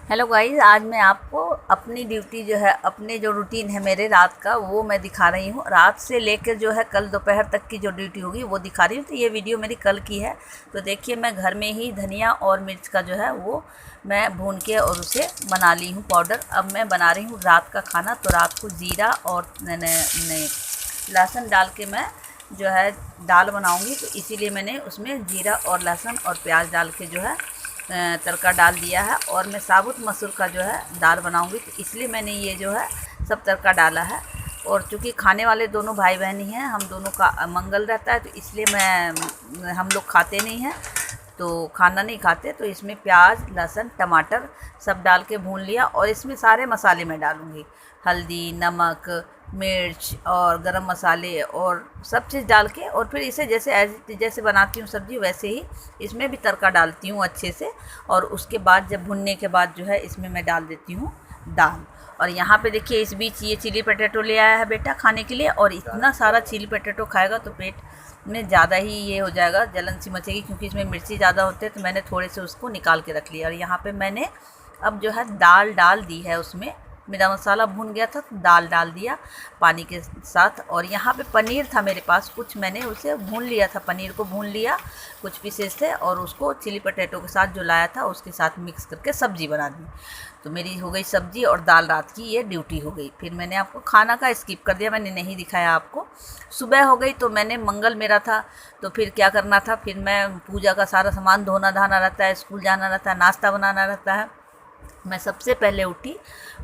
Hello guys, आज मैं आपको अपनी ड्यूटी जो है, अपने जो रूटीन है मेरे रात का, वो मैं दिखा रही हूँ। रात से लेकर जो है कल दोपहर तक की जो ड्यूटी होगी वो दिखा रही हूँ। तो ये वीडियो मेरी कल की है। तो देखिए, मैं घर में ही धनिया और मिर्च का जो है वो मैं भून के और उसे बना ली हूँ पाउडर। अब मैं बना रही हूँ रात का खाना। तो रात को जीरा और लहसुन डाल के मैं जो है दाल बनाऊँगी। तो इसीलिए मैंने उसमें जीरा और लहसुन और प्याज डाल के जो है तड़का डाल दिया है। और मैं साबुत मसूर का जो है दाल बनाऊंगी, तो इसलिए मैंने ये जो है सब तड़का डाला है। और चूँकि खाने वाले दोनों भाई बहन ही हैं, हम दोनों का मंगल रहता है, तो इसलिए हम लोग खाते नहीं हैं, तो खाना नहीं खाते। तो इसमें प्याज लहसुन टमाटर सब डाल के भून लिया। और इसमें सारे मसाले मैं डालूँगी, हल्दी नमक मिर्च और गरम मसाले और सब चीज़ डाल के। और फिर इसे जैसे बनाती हूँ सब्ज़ी, वैसे ही इसमें भी तड़का डालती हूँ अच्छे से। और उसके बाद जब भुनने के बाद जो है इसमें मैं डाल देती हूँ दाल। और यहाँ पे देखिए, इस बीच ये चिली पटेटो ले आया है बेटा खाने के लिए। और इतना सारा चिली पटेटो खाएगा तो पेट में ज़्यादा ही ये हो जाएगा, जलन सी मचेगी, क्योंकि इसमें मिर्ची ज़्यादा होते हैं। तो मैंने थोड़े से उसको निकाल के रख लिया। और यहाँ पे मैंने अब जो है दाल डाल दी है उसमें। मेरा मसाला भून गया था तो दाल डाल दिया पानी के साथ। और यहाँ पे पनीर था मेरे पास कुछ, मैंने उसे भून लिया था, पनीर को भून लिया कुछ पीसेस थे, और उसको चिली पटेटो के साथ जो लाया था उसके साथ मिक्स करके सब्ज़ी बना दी। तो मेरी हो गई सब्ज़ी और दाल, रात की ये ड्यूटी हो गई। फिर मैंने आपको खाना का स्किप कर दिया, मैंने नहीं दिखाया आपको। सुबह हो गई तो मैंने मंगल मेरा था, तो फिर क्या करना था, फिर मैं पूजा का सारा सामान धोना धाना रहता है, स्कूल जाना रहता है, नाश्ता बनाना रहता है। मैं सबसे पहले उठी,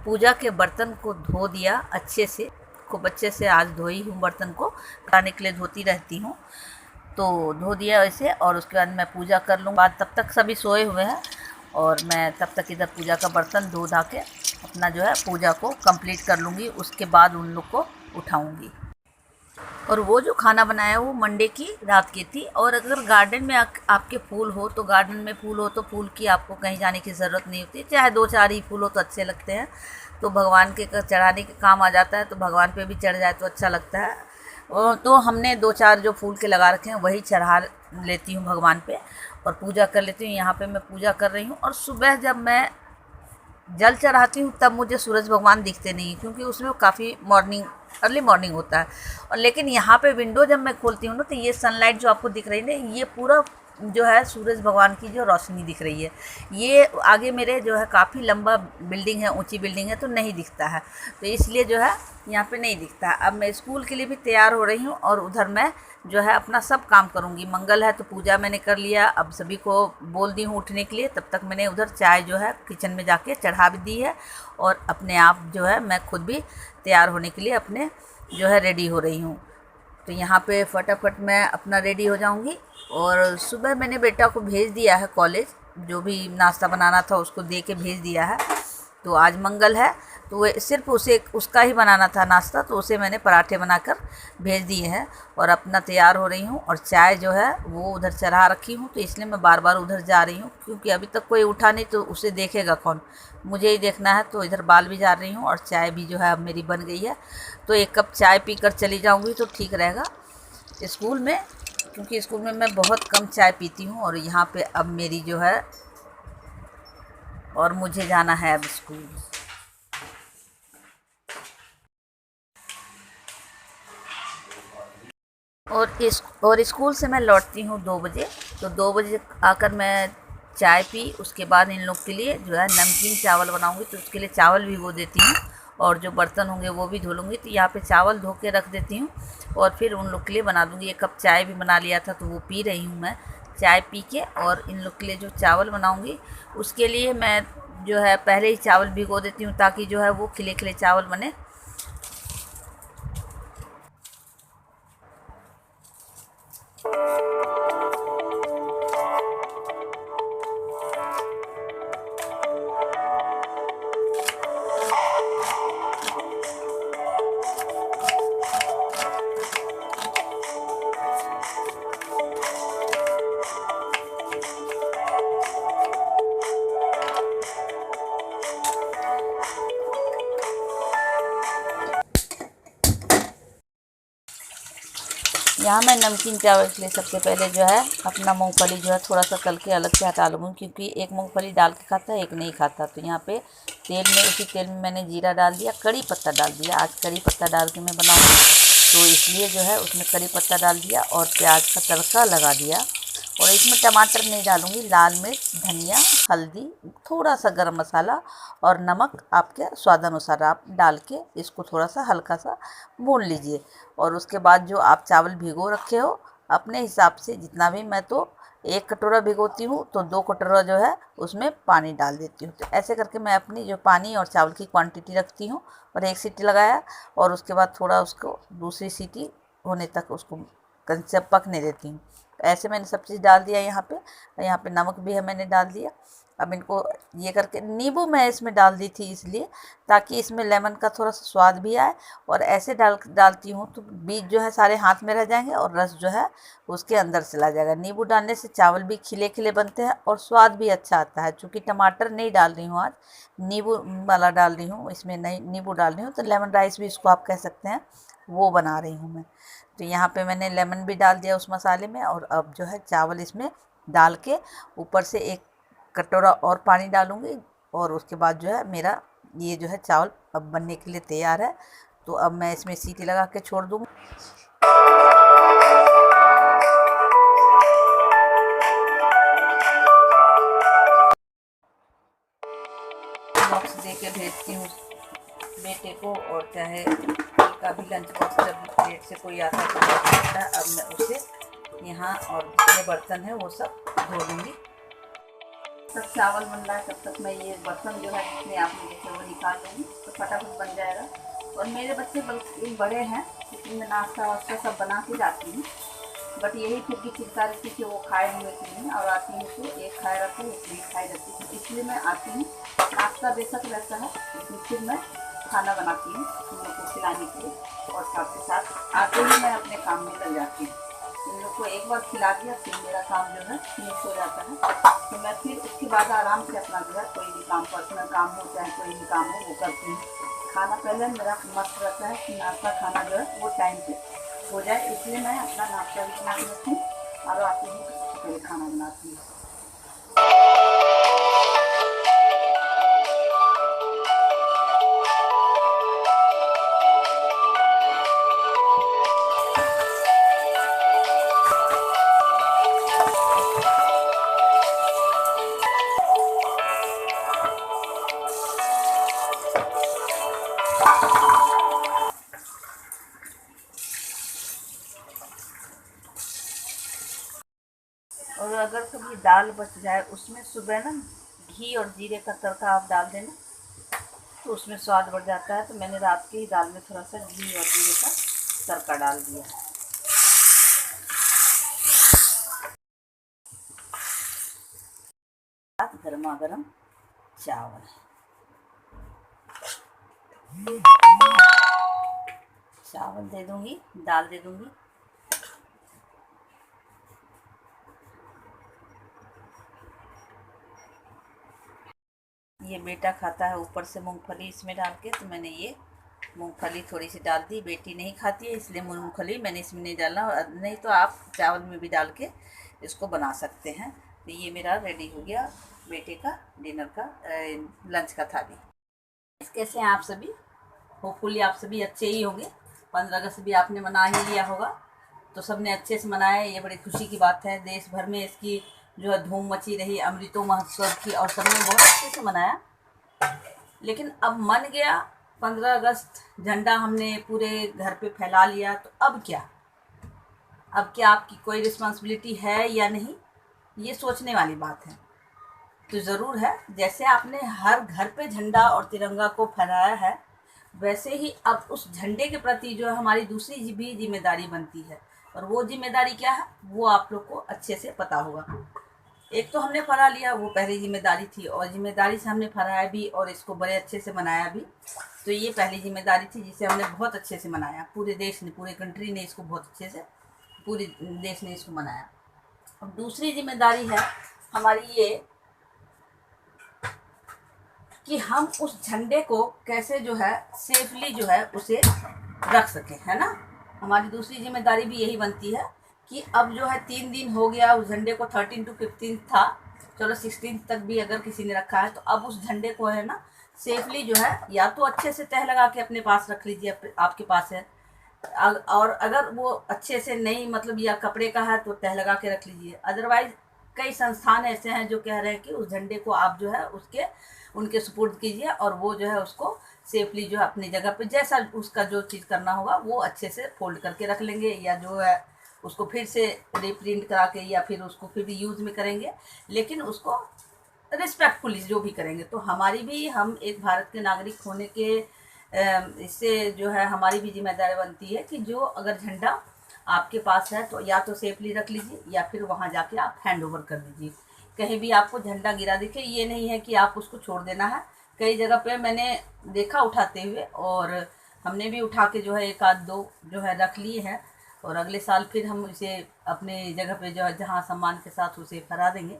पूजा के बर्तन को धो दिया अच्छे से, खूब अच्छे से आज धोई हूँ बर्तन को, खाने के लिए धोती रहती हूँ। तो धो दिया ऐसे। और उसके बाद मैं पूजा कर लूँ। बाद तब तक सभी सोए हुए हैं और मैं तब तक इधर पूजा का बर्तन धो धा के अपना जो है पूजा को कंप्लीट कर लूँगी। उसके बाद उन लोग को उठाऊँगी। और वो जो खाना बनाया वो मंडे की रात की थी। और अगर गार्डन में आपके फूल हो, तो गार्डन में फूल हो तो फूल की आपको कहीं जाने की ज़रूरत नहीं होती। चाहे दो चार ही फूल हो तो अच्छे लगते हैं, तो भगवान के चढ़ाने के काम आ जाता है। तो भगवान पे भी चढ़ जाए तो अच्छा लगता है। तो हमने दो चार जो फूल के लगा रखे हैं वही चढ़ा लेती हूँ भगवान पे और पूजा कर लेती हूँ। यहाँ पे मैं पूजा कर रही हूँ। और सुबह जब मैं जल चढ़ाती हूँ तब मुझे सूरज भगवान दिखते नहीं, क्योंकि उसमें काफ़ी अर्ली मॉर्निंग होता है। और लेकिन यहाँ पे विंडो जब मैं खोलती हूँ ना, तो ये सनलाइट जो आपको दिख रही है ना, ये पूरा जो है सूरज भगवान की जो रोशनी दिख रही है। ये आगे मेरे जो है काफ़ी लंबा बिल्डिंग है, ऊंची बिल्डिंग है, तो नहीं दिखता है। तो इसलिए जो है यहाँ पे नहीं दिखता है। अब मैं स्कूल के लिए भी तैयार हो रही हूँ और उधर मैं जो है अपना सब काम करूँगी। मंगल है तो पूजा मैंने कर लिया, अब सभी को बोल दी हूँ उठने के लिए। तब तक मैंने उधर चाय जो है किचन में जाके चढ़ा भी दी है। और अपने आप जो है मैं खुद भी तैयार होने के लिए अपने जो है रेडी हो रही हूँ। तो यहाँ पे फटाफट मैं अपना रेडी हो जाऊँगी। और सुबह मैंने बेटा को भेज दिया है कॉलेज, जो भी नाश्ता बनाना था उसको दे के भेज दिया है। तो आज मंगल है, तो वो सिर्फ उसे उसका ही बनाना था नाश्ता, तो उसे मैंने पराठे बनाकर भेज दिए हैं। और अपना तैयार हो रही हूँ। और चाय जो है वो उधर चढ़ा रखी हूँ, तो इसलिए मैं बार बार उधर जा रही हूँ, क्योंकि अभी तक कोई उठा नहीं तो उसे देखेगा कौन, मुझे ही देखना है। तो इधर बाल भी जा रही हूँ और चाय भी जो है अब मेरी बन गई है। तो एक कप चाय पीकर चली जाऊँगी तो ठीक रहेगा स्कूल में, क्योंकि स्कूल में मैं बहुत कम चाय पीती हूँ। और यहाँ पे अब मेरी जो है, और मुझे जाना है अब स्कूल। और स्कूल से मैं लौटती हूँ 2 बजे। तो 2 बजे आकर मैं चाय पी, उसके बाद इन लोग के लिए जो है नमकीन चावल बनाऊँगी। तो उसके लिए चावल भिगो देती हूँ और जो बर्तन होंगे वो भी धो लूँगी। तो यहाँ पे चावल धो के रख देती हूँ और फिर उन लोग के लिए बना दूँगी। 1 कप चाय भी बना लिया था तो वो पी रही हूँ मैं। चाय पी के और इन लोग के लिए जो चावल बनाऊँगी उसके लिए मैं जो है पहले ही चावल भिगो देती हूँ, ताकि जो है वो खिले खिले चावल बने। यहाँ मैं नमकीन चावल के लिए सबसे पहले जो है अपना मूंगफली जो है थोड़ा सा तल के अलग से हटा लूँगी, क्योंकि एक मूंगफली डाल के खाता है, एक नहीं खाता। तो यहाँ पे उसी तेल में मैंने जीरा डाल दिया, कड़ी पत्ता डाल दिया। आज कड़ी पत्ता डाल के मैं बनाऊँगी, तो इसलिए जो है उसमें कड़ी पत्ता डाल दिया और प्याज का तड़का लगा दिया। और इसमें टमाटर नहीं डालूँगी, लाल मिर्च, धनिया, हल्दी, थोड़ा सा गरम मसाला और नमक आपके स्वादानुसार आप डाल के इसको थोड़ा सा हल्का सा भून लीजिए। और उसके बाद जो आप चावल भिगो रखे हो अपने हिसाब से, जितना भी, मैं तो 1 कटोरा भिगोती हूँ तो 2 कटोरा जो है उसमें पानी डाल देती हूँ। तो ऐसे करके मैं अपनी जो पानी और चावल की क्वांटिटी रखती हूँ। और 1 सीटी लगाया और उसके बाद थोड़ा उसको दूसरी सीटी होने तक उसको कच्चा पकने देती हूँ। ऐसे मैंने सब चीज़ डाल दिया। यहाँ पे नमक भी है मैंने डाल दिया। अब इनको ये करके, नींबू मैं इसमें डाल दी थी इसलिए ताकि इसमें लेमन का थोड़ा सा स्वाद भी आए। और ऐसे डालती हूँ तो बीज जो है सारे हाथ में रह जाएंगे और रस जो है उसके अंदर चला जाएगा। नींबू डालने से चावल भी खिले खिले बनते हैं और स्वाद भी अच्छा आता है। चूँकि टमाटर नहीं डाल रही हूँ आज, नींबू वाला डाल रही हूँ, इसमें नहीं नींबू डाल रही हूँ, तो लेमन राइस भी इसको आप कह सकते हैं, वो बना रही हूँ मैं। तो यहाँ पे मैंने लेमन भी डाल दिया उस मसाले में। और अब जो है चावल इसमें डाल के ऊपर से 1 कटोरा और पानी डालूँगी। और उसके बाद जो है मेरा ये जो है चावल अब बनने के लिए तैयार है। तो अब मैं इसमें सीटी लगा के छोड़ दूँगी। बॉक्स दे के भेजती हूँ बेटे को, और चाहे का भी लंच बॉक्स जब प्लेट से कोई आता है तो आता है। अब मैं उसे यहाँ और जितने बर्तन है वो सब धो लूँगी। तब चावल बन रहा है तब तक मैं ये बर्तन जो है जितने आपने देखे वो निकाल लूँगी, तो फटाफट बन जाएगा। और मेरे बच्चे बल्कि बड़े हैं, लेकिन मैं नाश्ता वास्ता सब बना के जाती हूँ। बट यही फिर भी चिंता रहती कि वो खाए हुए कि नहीं, और आती हूँ तो एक खाए रहता है, एक नहीं खाए रहती है। इसलिए मैं आती हूँ, नाश्ता बेशक रहता है, लेकिन फिर मैं खाना बनाती हूँ उन लोग को खिलाने के लिए। और साथ के साथ आते ही मैं अपने काम में लग जाती हूँ। इन लोग को एक बार खिला दिया फिर मेरा काम जो है फिनिश हो जाता है। तो मैं फिर उसके बाद आराम से अपना जो है कोई भी काम, पर्सनल काम हो चाहे कोई भी काम हो, वो करती हूँ। खाना पहले मेरा मस्त रहता है कि नाश्ता खाना जो है वो टाइम पे हो जाए, इसलिए मैं अपना नाश्ता भी बना के रखती हूँ और आती हूँ तो फिर खाना बनाती हूँ। और अगर कभी दाल बच जाए उसमें सुबह ना घी और जीरे का तड़का आप डाल देना तो उसमें स्वाद बढ़ जाता है। तो मैंने रात की ही दाल में थोड़ा सा घी और जीरे का तड़का डाल दिया। गर्मा गर्म चावल, चावल दे दूंगी, दाल दे दूंगी। ये बेटा खाता है ऊपर से मूंगफली इसमें डाल के, तो मैंने ये मूंगफली थोड़ी सी डाल दी। बेटी नहीं खाती है इसलिए मूंगफली मैंने इसमें नहीं डाला, नहीं तो आप चावल में भी डाल के इसको बना सकते हैं। तो ये मेरा रेडी हो गया बेटे का डिनर का लंच का थाली। कैसे हैं आप सभी? होपफुली आप सभी अच्छे ही होंगे। 15 अगस्त भी आपने मना ही लिया होगा, तो सब ने अच्छे से मनाया, ये बड़ी खुशी की बात है। देश भर में इसकी जो है धूम मची रही अमृतो महोत्सव की, और सबने बहुत अच्छे से मनाया। लेकिन अब मन गया 15 अगस्त, झंडा हमने पूरे घर पे फैला लिया, तो अब क्या? अब क्या आपकी कोई रिस्पॉन्सिबिलिटी है या नहीं, ये सोचने वाली बात है। तो ज़रूर है, जैसे आपने हर घर पे झंडा और तिरंगा को फहराया है, वैसे ही अब उस झंडे के प्रति जो है हमारी दूसरी भी जिम्मेदारी बनती है। और वो जिम्मेदारी क्या है वो आप लोग को अच्छे से पता होगा। एक तो हमने फहरा लिया, वो पहली जिम्मेदारी थी, और जिम्मेदारी से हमने फहराया भी और इसको बड़े अच्छे से मनाया भी। तो ये पहली जिम्मेदारी थी जिसे हमने बहुत अच्छे से मनाया, पूरे देश ने, पूरे कंट्री ने इसको बहुत अच्छे से, पूरे देश ने इसको मनाया। अब दूसरी जिम्मेदारी है हमारी ये कि हम उस झंडे को कैसे जो है सेफली जो है उसे रख सकें, है ना। हमारी दूसरी जिम्मेदारी भी यही बनती है कि अब जो है 3 दिन हो गया उस झंडे को, 13 to 15 था, चलो 16 तक भी अगर किसी ने रखा है तो अब उस झंडे को है ना सेफली जो है या तो अच्छे से तह लगा के अपने पास रख लीजिए, आपके पास है। और अगर वो अच्छे से नहीं मतलब या कपड़े का है तो तह लगा के रख लीजिए। अदरवाइज कई संस्थान ऐसे हैं जो कह रहे हैं कि उस झंडे को आप जो है उनके सुपुर्द कीजिए और वो जो है उसको सेफली जो है अपनी जगह पे जैसा उसका जो चीज़ करना होगा वो अच्छे से फोल्ड करके रख लेंगे, या जो है उसको फिर से रिप्रिंट करा के या फिर उसको फिर भी यूज़ में करेंगे, लेकिन उसको रिस्पेक्टफुली जो भी करेंगे। तो हमारी भी, हम एक भारत के नागरिक होने के इससे जो है हमारी भी जिम्मेदारी बनती है कि जो अगर झंडा आपके पास है तो या तो सेफली रख लीजिए या फिर वहाँ जाके आप हैंड ओवर कर दीजिए। कहीं भी आपको झंडा गिरा दिखे, ये नहीं है कि आप उसको छोड़ देना है। कई जगह पे मैंने देखा उठाते हुए, और हमने भी उठा के जो है 1-2 जो है रख लिए हैं, और अगले साल फिर हम इसे अपने जगह पे जो है जहाँ सम्मान के साथ उसे फहरा देंगे।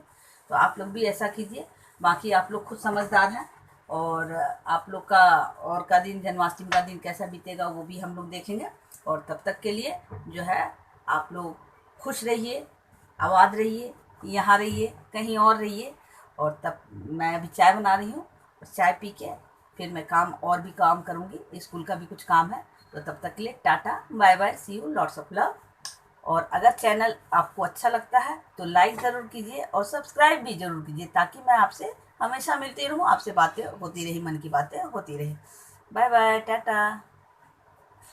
तो आप लोग भी ऐसा कीजिए। बाकी आप लोग खुद समझदार हैं, और आप लोग का और का दिन, जन्माष्टमी का दिन कैसा बीतेगा वो भी हम लोग देखेंगे। और तब तक के लिए जो है आप लोग खुश रहिए, आबाद रहिए, यहाँ रहिए, कहीं और रहिए। और तब मैं अभी चाय बना रही हूँ, चाय पी के फिर मैं और भी काम करूँगी, स्कूल का भी कुछ काम है। तो तब तक के लिए tata bye bye, see you, lots of love. और अगर चैनल आपको अच्छा लगता है तो लाइक ज़रूर कीजिए और सब्सक्राइब भी ज़रूर कीजिए, ताकि मैं आपसे हमेशा मिलती रहूँ, आपसे बातें होती रही, मन की बातें होती रही। Bye bye, Tata.